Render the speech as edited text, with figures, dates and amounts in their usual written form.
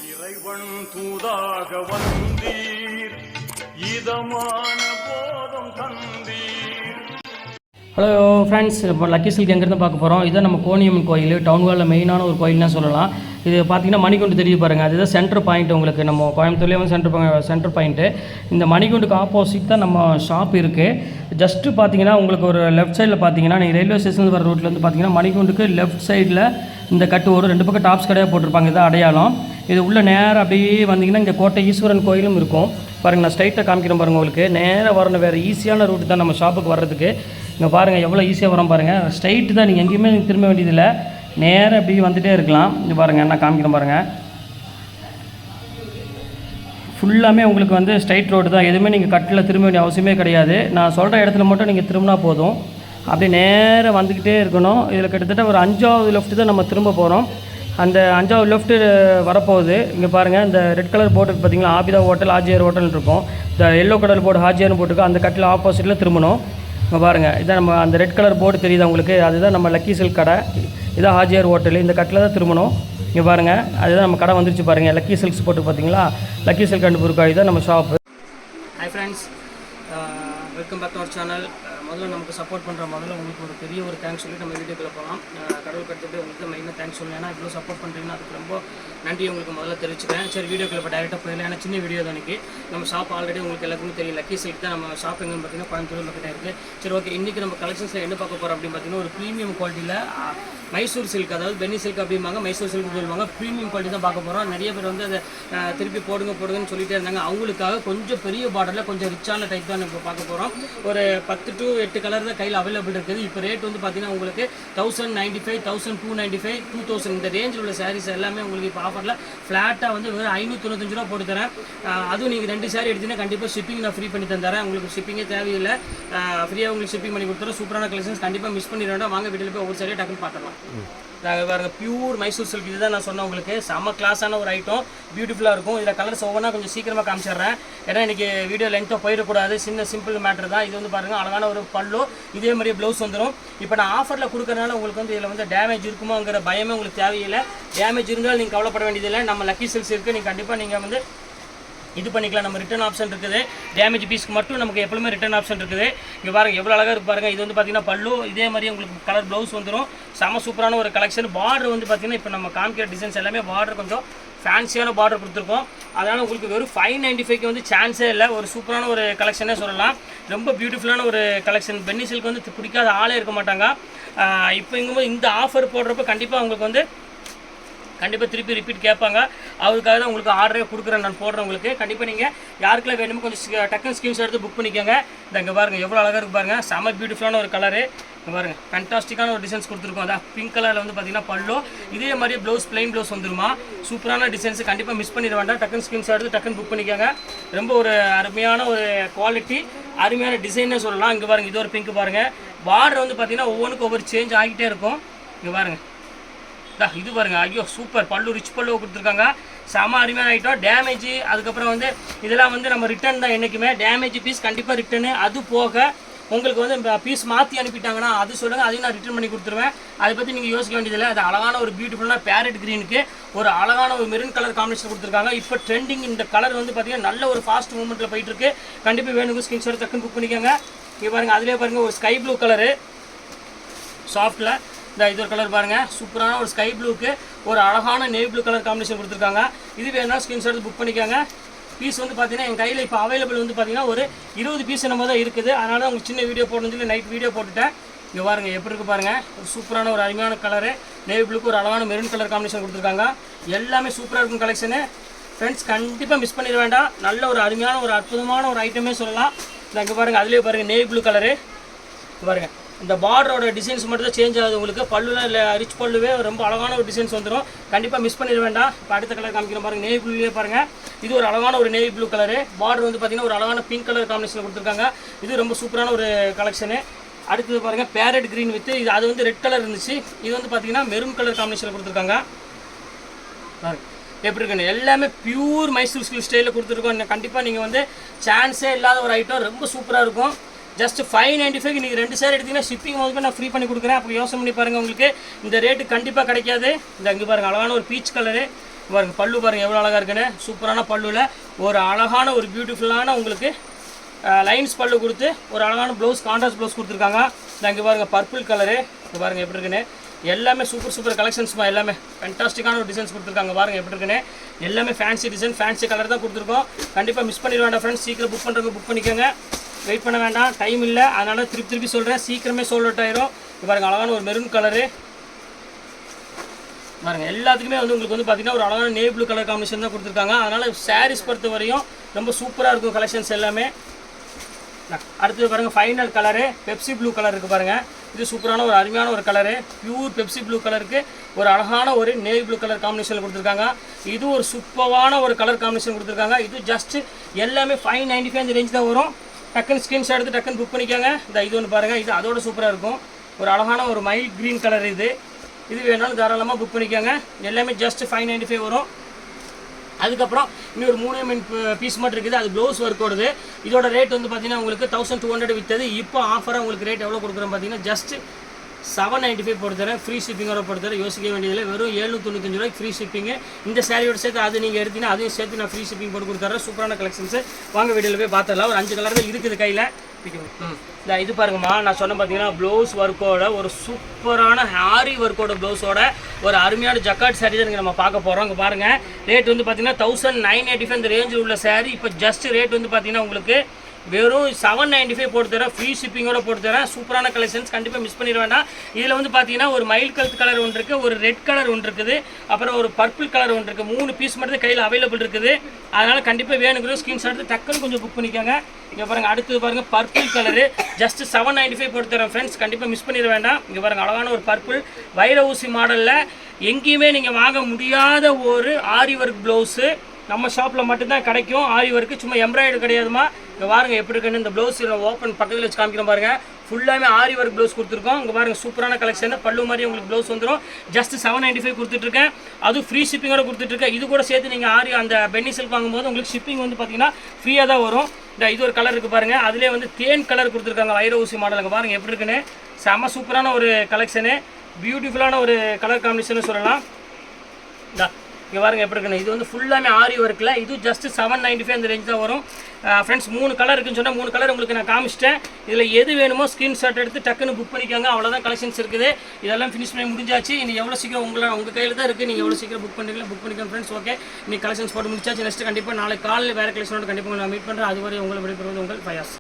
இறைவன் தூதாக வந்தீர் இதமான போதும் தந்தீர். ஹலோ ஃப்ரெண்ட்ஸ், இப்போ லக்கி சில்க் எங்கேருந்து பார்க்க போகிறோம். இதுதான் நம்ம கோணியம்மன் கோயில், டவுன் ஹாலில் மெயினான ஒரு கோயில்னு சொல்லலாம். இது பார்த்திங்கன்னா மணிகுண்டு தெரிஞ்சு பாருங்கள், அதுதான் சென்டர் பாயிண்ட். உங்களுக்கு நம்ம கோயம்புத்தூர்லேயே வந்து சென்டர் பாயிண்ட்டு. இந்த மணிகுண்டுக்கு ஆப்போசிட் தான் நம்ம ஷாப் இருக்குது. ஜஸ்ட்டு பார்த்தீங்கன்னா உங்களுக்கு ஒரு லெஃப்ட் சைடில் பார்த்தீங்கன்னா நீங்கள் ரயில்வே ஸ்டேஷன் வர ரோட்டில் வந்து பார்த்தீங்கன்னா மணிகுண்டுக்கு லெஃப்ட் சைடில் இந்த கட்டு ஒரு 2 பக்கம் டாப்ஸ் கடையாக போட்டிருப்பாங்க. இதான் அடையாளம். இது உள்ள நேராக அப்படியே வந்தீங்கன்னா இங்கே கோட்டை ஈஸ்வரன் கோயிலும் இருக்கும். பாருங்கள், நான் ஸ்ட்ரைட்டாக காமிக்கிறேன் பாருங்கள். உங்களுக்கு நேராக வரணும், வேறு ஈஸியான ரூட்டு தான் நம்ம ஷாப்புக்கு வர்றதுக்கு. இங்கே பாருங்கள் எவ்வளோ ஈஸியாக வரோம் பாருங்கள். ஸ்ட்ரைட்டு தான், நீங்கள் எங்கேயுமே திரும்ப வேண்டியதில்லை, நேராக அப்படியே வந்துகிட்டே இருக்கலாம். இங்கே பாருங்கள், நான் காமிக்கிறேன் பாருங்கள். ஃபுல்லாமே உங்களுக்கு வந்து ஸ்ட்ரைட் ரோடு தான், எதுவுமே நீங்கள் கட்டில் திரும்ப வேண்டிய அவசியமே கிடையாது. நான் சொல்கிற இடத்துல மட்டும் நீங்கள் திரும்பினா போதும். அப்படியே நேராக வந்துக்கிட்டே இருக்கணும். இதில் கிட்டத்தட்ட ஒரு 5வது லெஃப்ட்டு தான் நம்ம திரும்ப போகிறோம். அந்த 5வது லெஃப்ட்டு வரப்போகுது. இங்கே பாருங்கள், இந்த ரெட் கலர் போர்டு பார்த்தீங்களா, ஆபிதா ஹோட்டல், ஆஜியார் ஹோட்டல் இருக்கும். இந்த எல்லோ கலர் போர்டு ஹாஜியார்னு போட்டுருக்கோம். அந்த கட்டில் ஆப்போசிட்டில் திரும்பணும். இங்கே பாருங்கள், இதான் நம்ம அந்த ரெட் கலர் போர்டு தெரியுது உங்களுக்கு, அதுதான் நம்ம லக்கி சில்க் கடை. இதான் ஹாஜியார் ஹோட்டல். இந்த கட்டில் தான் திரும்பணும். இங்கே பாருங்கள், அதுதான் நம்ம கடை வந்துருச்சு பாருங்கள். லக்கி சில்க்ஸ் போட்டு பார்த்தீங்களா, லக்கி சில்க் அண்ட் புர்காய் தான் நம்ம shop. Hi friends, welcome back to our channel. முதல்ல நமக்கு சப்போர்ட் பண்ணுற உங்களுக்கு ஒரு பெரிய ஒரு தேங்க்ஸ் சொல்லி நம்ம வீடியோக்குள்ளே போகலாம். கடவுள் கட்டுட்டு உங்களுக்கு மெயினாக தேங்க்ஸ் சொல்லணும். ஏன்னா இவ்வளோ சப்போர்ட் பண்ணுறீங்கன்னா அதுக்கு ரொம்ப நன்றி உங்களுக்கு முதல்ல தெரிவிச்சுக்கிறேன். சரி, வீடியோக்குள்ளே இப்போ டேரெக்டாக போயிடலாம். ஏன்னா சின்ன வீடியோ தான் இன்றைக்கி. நம்ம ஷாப் ஆல்ரெடி உங்களுக்கு எல்லாருக்குமே தெரியும், லக்கி சில்க் தான் நம்ம ஷாப் எங்கன்னு பார்த்தீங்கன்னா கோயம்புத்தூர் பக்கத்தில் இருக்குது. சரி, ஓகே, இன்றைக்கி நம்ம கலெக்ஷன்ஸில் என்ன பார்க்க போகிறோம் அப்படின்னு பார்த்தீங்கன்னா ஒரு ப்ரீமியம் குவாலிட்டியில் மைசூர் சில்க், அதாவது பென்னி சில்க் அப்படிம்பாங்க, மைசூர் சில்க் சொல்லுவாங்க. ப்ரீமியம் குவாலிட்டி தான் பார்க்க போகிறோம். நிறைய பேர் வந்து அதை திருப்பி போடுங்கன்னு சொல்லிகிட்டே இருந்தாங்க. அவங்களுக்காக கொஞ்சம் பெரிய பார்டரில் கொஞ்சம் ரிச்சான டைப் தான் இப்போ பார்க்க போகிறோம். ஒரு 10 to 8 கலர் தான் கையில் அவைலபிள் இருக்குது. இப்போ ரேட் வந்து பார்த்தீங்கன்னா உங்களுக்கு 1095, 1295, 2000 இந்த ரேஞ்சில் உள்ள சாரீஸ் எல்லாமே உங்களுக்கு இப்போ ஆஃபரில் ஃப்ளாட்டாக வந்து வெறும் 595 ரூபா போட்டு தரேன். அதுவும் நீங்கள் 2 சாரீ எடுத்தீங்கன்னா கண்டிப்பாக ஷிப்பிங் நான் ஃப்ரீ பண்ணி தந்துறேன். உங்களுக்கு ஷிப்பிங்கே தேவையில்லை, ஃப்ரீயாக உங்களுக்கு ஷிப்பிங் பண்ணி கொடுத்துறேன். சூப்பரான கலெக்ஷன்ஸ், கண்டிப்பாக மிஸ் பண்ணிட வேண்டாம். வாங்க வீட்டில் போய் ஒரு சாரியை டக்குன்னு பார்த்துக்கலாம். பாருங்க, பியூர் மைசூர் சில்க், இதுதான் நான் சொன்னேன் உங்களுக்கு. செம்ம கிளாஸான ஒரு ஐட்டம், பியூட்டிஃபுல்லாக இருக்கும். இதில் கலர்ஸ் ஒவ்வொன்றா கொஞ்சம் சீக்கிரமாக காமிச்சிடுறேன், ஏன்னா இன்றைக்கி வீடியோ லென்த்தாக போயிடக்கூடாது. சிம்பிள் மேட்ரு தான் இது. வந்து பாருங்கள், அழகான ஒரு பல்லு, இதே மாதிரியே ப்ளவுஸ் வந்துடும். இப்போ நான் ஆஃபரில் கொடுக்குறதுனால உங்களுக்கு வந்து இதில் வந்து டேமேஜ் இருக்குமோங்கிற பயமே உங்களுக்கு தேவையில்லை. டேமேஜ் இருந்தாலும் நீங்கள் கவலைப்பட வேண்டியதில்லை. நம்ம லக்கி சில்க்ஸ் இருக்குது, நீங்கள் கண்டிப்பாக நீங்கள் வந்து இது பண்ணிக்கலாம். நம்ம ரிட்டன் ஆப்ஷன் இருக்குது. டேமேஜ் பீஸ்க்கு மட்டும் நமக்கு எப்பவுமே ரிட்டன் ஆப்ஷன் இருக்குது. இங்கே பாருங்கள் எவ்வளோ அழகாக இருக்கு பாருங்கள். இது வந்து பார்த்தீங்கன்னா பல்லு, இதே மாதிரி உங்களுக்கு கலர் ப்ளவுஸ் வந்துடும். செம சூப்பரான ஒரு கலெக்ஷன். பார்டர் வந்து பார்த்தீங்கன்னா இப்போ நம்ம காமிக்கிற டிசைன்ஸ் எல்லாமே பார்டர் கொஞ்சம் ஃபேன்சியான பார்டர் கொடுத்துருக்கோம். அதனால் உங்களுக்கு வெறும் 595க்கு வந்து சான்ஸே இல்லை. ஒரு சூப்பரான ஒரு கலெக்ஷனே சொல்லலாம். ரொம்ப பியூட்டிஃபுல்லான ஒரு கலெக்ஷன். பென்னி சில்க் வந்து பிடிக்காத ஆளே இருக்க மாட்டாங்க. இப்போ இங்கும்போது இந்த ஆஃபர் போடுறப்ப கண்டிப்பாக உங்களுக்கு வந்து கண்டிப்பாக திருப்பி ரிப்பீட் கேட்பாங்க. அதுக்காக தான் உங்களுக்கு ஆர்டரே கொடுக்குறேன், நான் போடுறேன் உங்களுக்கு. கண்டிப்பாக நீங்கள் யாருக்கெல்லாம் வேணுமோ கொஞ்சம் டக்குன்னு ஸ்கிரீன்ஷாட் எடுத்து புக் பண்ணிக்கோங்க. இங்கே பாருங்கள் எவ்வளோ அழகாக இருக்குது பாருங்கள். செம்ம பியூட்டிஃபுல்லான ஒரு கலரு. இங்கே பாருங்கள், ஃபேன்டாஸ்டிக்கான ஒரு டிசைன்ஸ் கொடுத்துருக்கோம். அதான் பிங்க் கலரில் வந்து பார்த்தீங்கன்னா பல்லு, இதே மாதிரி ப்ளவுஸ் பிளைன் ப்ளவுஸ் வந்துருமா. சூப்பரான டிசைன்ஸ், கண்டிப்பாக மிஸ் பண்ணிட வேண்டாம். டக்குன்னு ஸ்கிரீன்ஷாட் எடுத்து டக்குன்னு புக் பண்ணிக்கோங்க. ரொம்ப ஒரு அருமையான ஒரு குவாலிட்டி, அருமையான டிசைனே சொல்லலாம். இங்கே பாருங்கள், இது ஒரு பிங்க் பாருங்கள். பார்டர் வந்து பார்த்தீங்கன்னா ஒவ்வொன்றுக்கும் ஒவ்வொரு சேஞ்ச் ஆகிட்டே இருக்கும். இங்கே பாருங்கள், இது பாருங்க, ஐயோ சூப்பர் பல்லு, ரிச் பல்லு கொடுத்துருக்காங்க. செம அருமையான ஐட்டம். டேமேஜ் அதுக்கப்புறம் வந்து இதெல்லாம் வந்து நம்ம ரிட்டன் தான் என்றைக்குமே. டேமேஜ் பீஸ் கண்டிப்பாக ரிட்டனு. அது போக உங்களுக்கு வந்து பீஸ் மாற்றி அனுப்பிட்டாங்கன்னா அது சொல்லுங்கள், அதையும் நான் ரிட்டர்ன் பண்ணி கொடுத்துருவேன். அதை பற்றி நீங்கள் யோசிக்க வேண்டியதில்லை. அது அழகான ஒரு பியூட்டிஃபுல்லான பேரட் க்ரீனுக்கு ஒரு அழகான ஒரு மெரூன் கலர் காம்பினேஷன் கொடுத்துருக்காங்க. இப்போ ட்ரெண்டிங் இந்த கலர் வந்து பார்த்தீங்கன்னா நல்ல ஒரு ஃபாஸ்ட் மூவ்மெண்ட்டில் போயிட்டுருக்கு. கண்டிப்பாக வேணுங்க ஸ்கிரீன்ஷாட் டக்குன்னு புக் பண்ணிக்கோங்க. இங்கே பாருங்கள், அதிலே பாருங்கள் ஒரு ஸ்கை ப்ளூ கலரு சாஃப்ட்டில். இது ஒரு கலர் பாருங்கள், சூப்பரான ஒரு ஸ்கை ப்ளூக்கு ஒரு அழகான நேவி ப்ளூ கலர் காம்பினேஷன் கொடுத்துருக்காங்க. இது வேணா ஸ்க்ரீன்ஷாட் புக் பண்ணிக்கோங்க. பீஸ் வந்து பார்த்தீங்கன்னா என் கையில் இப்போ அவைலபிள் வந்து பார்த்தீங்கன்னா ஒரு 20 பீஸ் நம்ம தான் இருக்குது. அதனால தான் உங்களுக்கு சின்ன வீடியோ போடணும்னு சொல்லி நைட் வீடியோ போட்டுட்டேன். இங்கே பாருங்கள் எப்படி இருக்குது பாருங்கள். ஒரு சூப்பரான ஒரு அருமையான கலரு, நேவி ப்ளூக்கு ஒரு அழகான மெரூன் கலர் காம்பினேஷன் கொடுத்துருக்காங்க. எல்லாமே சூப்பராக இருக்கும் கலெக்ஷனு. ஃப்ரெண்ட்ஸ் கண்டிப்பாக மிஸ் பண்ணிட வேண்டாம். நல்ல ஒரு அருமையான ஒரு அற்புதமான ஒரு ஐட்டமே சொல்லலாம். இங்கே பாருங்கள், அதிலே பாருங்கள் நேவி ப்ளூ கலரு பாருங்கள். இந்த பார்டரோட டிசைன்ஸ் மட்டும் தான் சேஞ்ச் ஆகுது. உங்களுக்கு பல்லுலாம் இல்லை, ரிச் பல்லுவே ரொம்ப அழகான ஒரு டிசைன்ஸ் வந்துடும். கண்டிப்பாக மிஸ் பண்ணிட வேண்டாம். இப்போ அடுத்த கலர் காமிக்கிறோம் பாருங்கள், நேவி ப்ளூலேயே பாருங்கள். இது ஒரு அழகான ஒரு நேவி ப்ளூ கலரு. பார்டர் வந்து பார்த்தீங்கன்னா ஒரு அழகான பிங்க் கலர் காம்பினேஷன் கொடுத்துருக்காங்க. இது ரொம்ப சூப்பரான ஒரு கலெக்ஷனு. அடுத்தது பாருங்கள், பேரட் க்ரீன் வித் இது, அது வந்து ரெட் கலர் இருந்துச்சு. இது வந்து பார்த்தீங்கன்னா மெரூன் கலர் காம்பினேஷனில் கொடுத்துருக்காங்க. எப்படி இருக்குன்னு எல்லாமே பியூர் மைசூர் சில்க் ஸ்டைலில் கொடுத்துருக்கோம். கண்டிப்பாக நீங்கள் வந்து சான்ஸே இல்லாத ஒரு ஐட்டம், ரொம்ப சூப்பராக இருக்கும். ஜஸ்ட் 595 நீங்கள் 2 சாரி எடுத்தீங்கன்னா ஷிப்பிங் வந்து நான் ஃப்ரீ பண்ணி கொடுக்குறேன். அப்போ யோசனை பண்ணி பாருங்கள், உங்களுக்கு இந்த ரேட்டு கண்டிப்பாக கிடைக்காது. இந்த இங்கே பாருங்கள், அழகான ஒரு பீச் கலரு. பாருங்கள் பல்லு பாருங்கள் எவ்வளோ அழகாக இருக்குன்னு. சூப்பரான பல்லுவில் ஒரு அழகான ஒரு பியூட்டிஃபுல்லான உங்களுக்கு லைன்ஸ் பல்லு கொடுத்து ஒரு அழகான ப்ளவுஸ் கான்ட்ராஸ்ட் ப்ளவுஸ் கொடுத்துருக்காங்க. இங்கே பாருங்கள் பர்பிள் கலரு, இங்கே பாருங்கள் எப்படி இருக்குன்னு. எல்லாமே சூப்பர் கலெக்ஷன்ஸ்மா, எல்லாமே ஃபேன்டாஸ்டிக்கான ஒரு டிசைன்ஸ் கொடுத்துருக்காங்க. பாருங்கள் எப்படி இருக்குன்னு. எல்லாமே ஃபேன்சி டிசைன், ஃபேன்சி கலர் தான் கொடுத்துருக்கோம். கண்டிப்பாக மிஸ் பண்ணிட வேண்டாம் ஃப்ரெண்ட்ஸ். சீக்கிரம் புக் பண்ணுறவங்க புக் பண்ணிக்கோங்க, வெயிட் பண்ண வேண்டாம், டைம் இல்லை. அதனால் திருப்பி சொல்கிறேன், சீக்கிரமே சோல்ட் அவுட் ஆயிரும். பாருங்கள் அழகான ஒரு மெரூன் கலரு பாருங்கள். எல்லாத்துக்குமே வந்து உங்களுக்கு வந்து பார்த்திங்கன்னா ஒரு அழகான நேவி ப்ளூ கலர் காம்பினேஷன் தான் கொடுத்துருக்காங்க. அதனால் சாரீஸ் பொறுத்த வரையும் ரொம்ப சூப்பராக இருக்கும் கலெக்ஷன்ஸ் எல்லாமே. அடுத்தது பாருங்கள் final colour Pepsi blue colour இருக்குது பாருங்கள். இது சூப்பரான ஒரு அருமையான ஒரு கலரு, பியூர் பெப்சி ப்ளூ கலருக்கு ஒரு அழகான ஒரு நேவி ப்ளூ கலர் காம்பினேஷனில் கொடுத்துருக்காங்க. இது ஒரு சூப்பரான ஒரு கலர் காம்பினேஷன் கொடுத்துருக்காங்க. இது ஜஸ்ட்டு எல்லாமே 595 இந்த ரேஞ்ச் தான் வரும். டக்குன்னு ஸ்க்ரீன்ஷாட் எடுத்து டக்குன்னு புக் பண்ணிக்கோங்க. இது ஒன்று பாருங்கள், இது அதோட சூப்பராக இருக்கும். ஒரு அழகான ஒரு மைல் க்ரீன் கலர் இது வேணாலும் தாராளமாக புக் பண்ணிக்கோங்க. எல்லாமே ஜஸ்ட் 595 வரும். அதுக்கப்புறம் இன்னொரு 3 பீஸ் மட்டும் இருக்குது, அது ப்ளவுஸ் ஒர்க் ஓடுது. இதோட ரேட் வந்து பார்த்தீங்கன்னா உங்களுக்கு 1200 விற்றது. இப்போ ஆஃபராக உங்களுக்கு ரேட் எவ்வளோ கொடுக்குறோம் பார்த்தீங்கன்னா ஜஸ்ட் 795 போட்டு தரேன். ஃப்ரீ ஷிப்பிங்கோட போட்டு தரேன், யோசிக்க வேண்டியதில்லை. வெறும் 795 ரூபாய்க்கு ஃப்ரீ ஷிப்பிங்கு. இந்த சாரியோட சேர்த்து அது நீங்கள் எடுத்தீங்கன்னா அதையும் சேர்த்து நான் ஃப்ரீ ஷிப்பிங் போட்டு கொடுத்துறேன். சூப்பரான கலெக்ஷன்ஸு. வாங்க வீடியோவில் போய் பார்த்துடலாம். ஒரு 5 கலர் தான் இருக்குது கையில். இது பாருங்கம்மா, நான் சொன்ன பார்த்தீங்கன்னா ப்ளவுஸ் ஒர்க்கோட ஒரு சூப்பரான ஆரி ஒர்க்கோட ப்ளவுஸோட ஒரு அருமையான ஜக்காட் சாரீ தான் நம்ம பார்க்க போகிறோம். இங்கே பாருங்கள், ரேட் வந்து பார்த்தீங்கன்னா 1985 இந்த ரேஞ்சில் உள்ள சாரீ. இப்போ ஜஸ்ட் ரேட் வந்து பார்த்தீங்கன்னா உங்களுக்கு வெறும் 795 போட்டு தரேன், ஃப்ரீ ஷிப்பிங்கோட போட்டு தரேன். சூப்பரான கலெக்ஷன்ஸ், கண்டிப்பாக மிஸ் பண்ணிட வேண்டாம். இதில் வந்து பார்த்தீங்கன்னா ஒரு மயில் கலர் கலர் ஒன்று இருக்குது, ஒரு ரெட் கலர் ஒன்று இருக்குது, அப்புறம் ஒரு பர்பிள் கலர் ஒன்று இருக்குது. 3 பீஸ் மட்டும் கையில் அவைலபிள் இருக்குது. அதனால் கண்டிப்பாக வேணுங்கிற ஸ்க்ரீன்ஷாட் எடுத்து டக்குன்னு கொஞ்சம் புக் பண்ணிக்கோங்க. இங்கே பாருங்கள், அடுத்தது பாருங்கள் பர்பிள் கலரு ஜஸ்ட் 795 போட்டு தரேன் ஃப்ரெண்ட்ஸ், கண்டிப்பாக மிஸ் பண்ணிட வேண்டாம். இங்கே பாருங்கள் அழகான ஒரு பர்பிள் வைர ஊசி மாடலில் எங்கேயுமே நீங்கள் வாங்க முடியாத ஒரு ஆரி ஒர்க் ப்ளவுஸு நம்ம ஷாப்பில் மட்டும்தான் கிடைக்கும். ஆரி ஒர்க்கு சும்மா எம்ப்ராய்டரி கிடையாதுமா. இங்கே பாருங்கள் எப்படி இருக்குன்னு. இந்த ப்ளவுஸ் ஓப்பன் பக்கத்தில் வச்சு காமிக்கிறோம் பாருங்கள். ஃபுல்லாமே ஆரி ஒர்க் ப்ளவுஸ் கொடுத்துருக்கோம். இங்கே பாருங்கள் சூப்பரான கலெக்ஷன். பல்லு மாதிரி உங்களுக்கு ப்ளவுஸ் வந்துடும். ஜஸ்ட் 795 கொடுத்துட்ருக்கேன். அதுவும் ஃப்ரீ ஷிப்பிங்கோட கொடுத்துட்ருக்கேன். இது கூட சேர்த்து நீங்கள் ஆரி அந்த பென்னி சில்க் வாங்கும்போது உங்களுக்கு ஷிப்பிங் வந்து பார்த்தீங்கன்னா ஃப்ரீயாக தான் வரும். இது ஒரு கலர் இருக்குது பாருங்கள். அதிலே வந்து தேன் கலர் கொடுத்துருக்காங்க வைர ஊசி மாடல். இங்கே பாருங்கள் எப்படி இருக்குன்னு. செம்ம சூப்பரான ஒரு கலெக்ஷனு, பியூட்டிஃபுல்லான ஒரு கலர் காம்பினேஷன் சொல்லலாம். இங்கே பாருங்கள் எப்படி இருக்குன்னு. இது வந்து ஃபுல்லாமே ஆரி ஒர்க்கில். இது ஜஸ்ட் 795 அந்த ரேஞ்ச் தான் வரும் ஃப்ரெண்ட்ஸ். 3 கலர் இருக்குன்னு சொன்னால் 3 கலர் உங்களுக்கு நான் காமிச்சிட்டேன். இதில் எது வேணுமோ ஸ்க்ரீன்ஷாட் எடுத்து டக்குன்னு புக் பண்ணிக்கோங்க. அவ்வளோதான் கலெக்ஷன்ஸ் இருக்குது. இதெல்லாம் ஃபினிஷ் பண்ணி முடிஞ்சாச்சு. இன்னும் எவ்வளோ சீக்கிரம் உங்கள் கையில் தான் இருக்குது. நீங்கள் எவ்வளோ சீக்கிரம் புக் பண்ணிக்கலாம் ஃப்ரெண்ட்ஸ். ஓகே, இன்னைக்கு கலெக்ஷன்ஸ் போட்டு முடிச்சாச்சு. நெக்ஸ்ட் கண்டிப்பாக நாளைக்கு காலையில் வேறு கலெக்ஷனோட கண்டிப்பாக நான் மீட் பண்ணுறேன். அதுவரை உங்களை விடைபெறுவது உங்கள் ஃபயாஸ்.